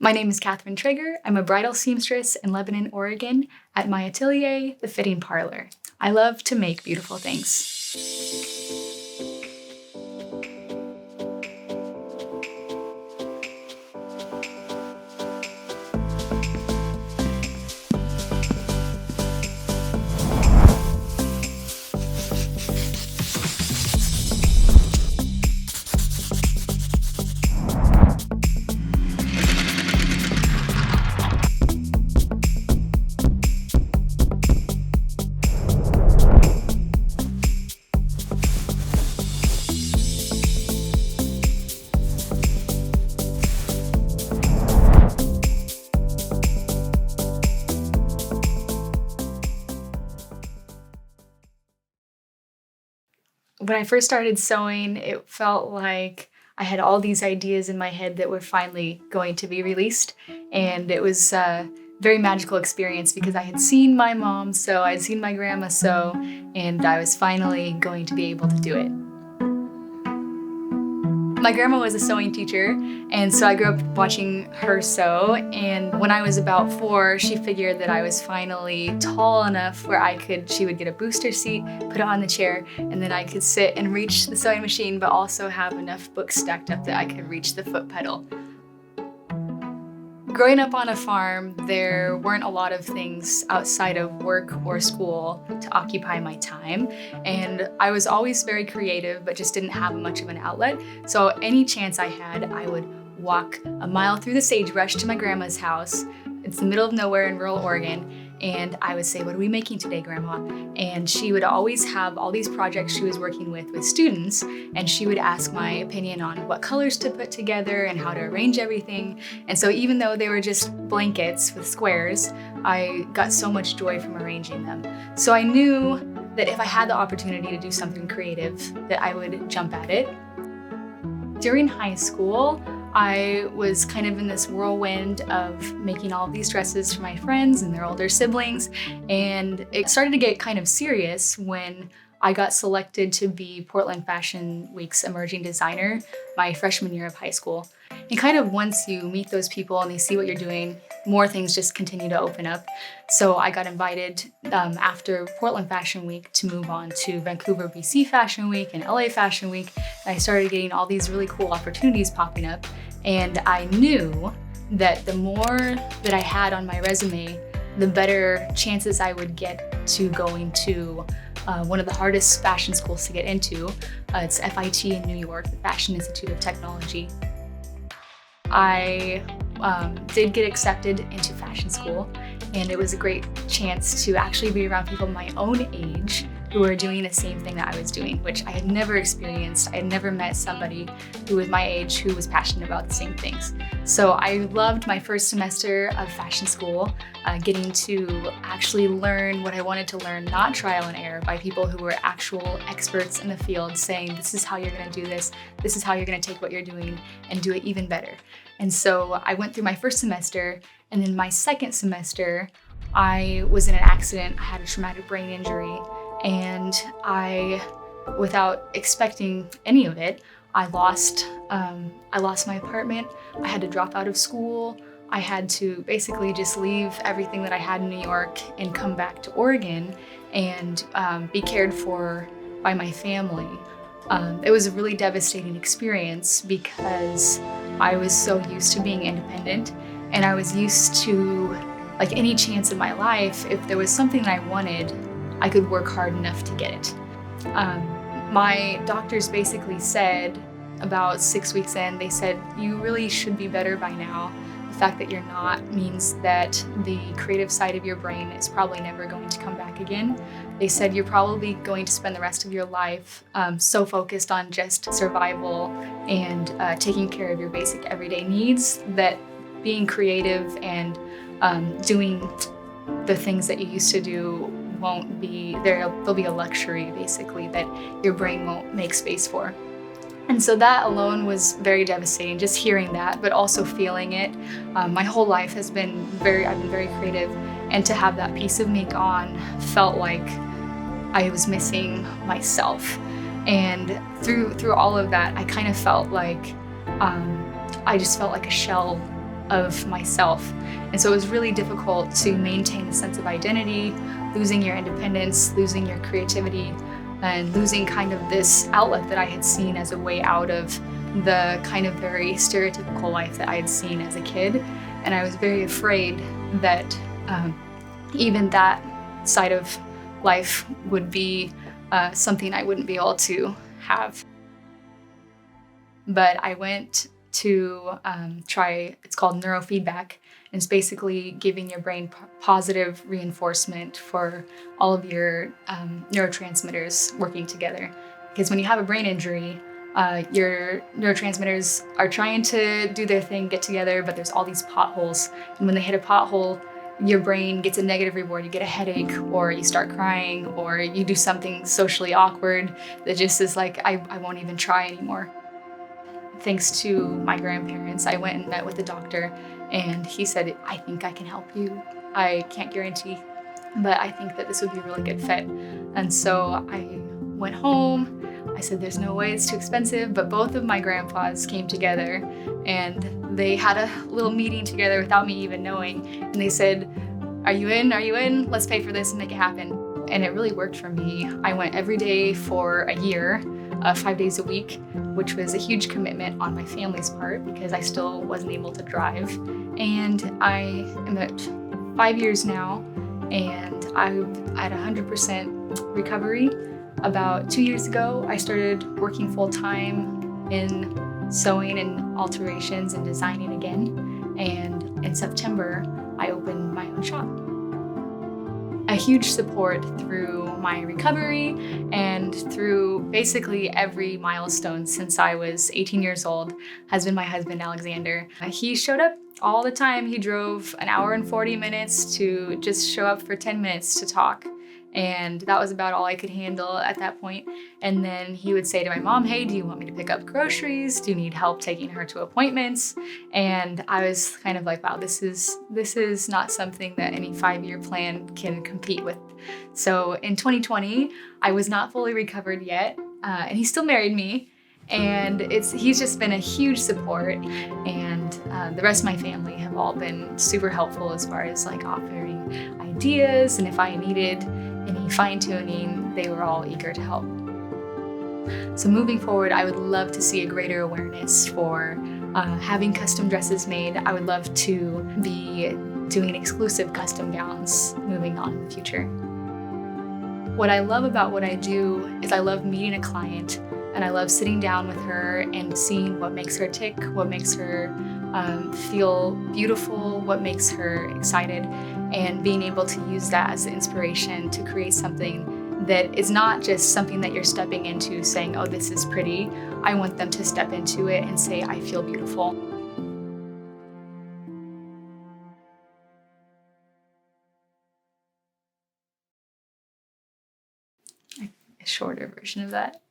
My name is Katherine Traeger. I'm a bridal seamstress in Lebanon, Oregon, at my atelier, The Fitting Parlor. I love to make beautiful things. When I first started sewing, it felt like I had all these ideas in my head that were finally going to be released. And it was a very magical experience because I had seen my mom sew, I'd seen my grandma sew, and I was finally going to be able to do it. My grandma was a sewing teacher, and so I grew up watching her sew, and when I was about 4, she figured that I was finally tall enough where she would get a booster seat, put it on the chair, and then I could sit and reach the sewing machine, but also have enough books stacked up that I could reach the foot pedal. Growing up on a farm, there weren't a lot of things outside of work or school to occupy my time, and I was always very creative but just didn't have much of an outlet. So any chance I had, I would walk a mile through the sagebrush to my grandma's house. It's the middle of nowhere in rural Oregon, and I would say, "What are we making today, Grandma?" And she would always have all these projects she was working with students, and she would ask my opinion on what colors to put together and how to arrange everything. And so even though they were just blankets with squares, I got so much joy from arranging them. So I knew that if I had the opportunity to do something creative, that I would jump at it. During high school, I was kind of in this whirlwind of making all of these dresses for my friends and their older siblings, and it started to get kind of serious when I got selected to be Portland Fashion Week's emerging designer my freshman year of high school. And kind of once you meet those people and they see what you're doing, more things just continue to open up. So I got invited after Portland Fashion Week to move on to Vancouver, BC Fashion Week and LA Fashion Week. And I started getting all these really cool opportunities popping up. And I knew that the more that I had on my resume, the better chances I would get to going to one of the hardest fashion schools to get into. It's FIT in New York, the Fashion Institute of Technology. I did get accepted into fashion school, and it was a great chance to actually be around people my own age who were doing the same thing that I was doing, which I had never experienced. I had never met somebody who was my age who was passionate about the same things. So I loved my first semester of fashion school, getting to actually learn what I wanted to learn, not trial and error, by people who were actual experts in the field saying, this is how you're gonna do this is how you're gonna take what you're doing and do it even better. And so I went through my first semester, and then my second semester, I was in an accident. I had a traumatic brain injury, and without expecting any of it, I lost my apartment. I had to drop out of school. I had to basically just leave everything that I had in New York and come back to Oregon and be cared for by my family. It was a really devastating experience because I was so used to being independent, and I was used to, like, any chance in my life, if there was something that I wanted, I could work hard enough to get it. My doctors basically said about 6 weeks in, they said, you really should be better by now. The fact that you're not means that the creative side of your brain is probably never going to come back again. They said you're probably going to spend the rest of your life so focused on just survival and taking care of your basic everyday needs that being creative and doing the things that you used to do won't be there. There'll be a luxury basically that your brain won't make space for. And so that alone was very devastating, just hearing that, but also feeling it. My whole life I've been very creative, and to have that piece of me gone felt like I was missing myself. And through all of that, I kind of felt like I just felt like a shell of myself. And so it was really difficult to maintain a sense of identity, losing your independence, losing your creativity, and losing kind of this outlet that I had seen as a way out of the kind of very stereotypical life that I had seen as a kid. And I was very afraid that even that side of life would be something I wouldn't be able to have. But I went to try, it's called neurofeedback. And it's basically giving your brain positive reinforcement for all of your neurotransmitters working together. Because when you have a brain injury, your neurotransmitters are trying to do their thing, get together, but there's all these potholes. And when they hit a pothole, your brain gets a negative reward. You get a headache, or you start crying, or you do something socially awkward that just is like, I won't even try anymore. Thanks to my grandparents, I went and met with the doctor, and he said, I think I can help you. I can't guarantee, but I think that this would be a really good fit. And so I went home. I said, there's no way, it's too expensive, but both of my grandpas came together and they had a little meeting together without me even knowing. And they said, are you in? Are you in? Let's pay for this and make it happen. And it really worked for me. I went every day for a year, 5 days a week, which was a huge commitment on my family's part because I still wasn't able to drive. And I am at 5 years now, and I'm at 100% recovery. About 2 years ago, I started working full-time in sewing and alterations and designing again. And in September, I opened my own shop. A huge support through my recovery and through basically every milestone since I was 18 years old has been my husband, Alexander. He showed up all the time. He drove an hour and 40 minutes to just show up for 10 minutes to talk. And that was about all I could handle at that point. And then he would say to my mom, hey, do you want me to pick up groceries? Do you need help taking her to appointments? And I was kind of like, wow, this is not something that any 5-year plan can compete with. So in 2020, I was not fully recovered yet, and he still married me. And he's just been a huge support, and the rest of my family have all been super helpful as far as like offering ideas, and if I needed any fine-tuning, they were all eager to help. So moving forward, I would love to see a greater awareness for having custom dresses made. I would love to be doing exclusive custom gowns moving on in the future. What I love about what I do is I love meeting a client, and I love sitting down with her and seeing what makes her tick, what makes her feel beautiful, what makes her excited, and being able to use that as inspiration to create something that is not just something that you're stepping into saying, oh, this is pretty. I want them to step into it and say, I feel beautiful. A shorter version of that.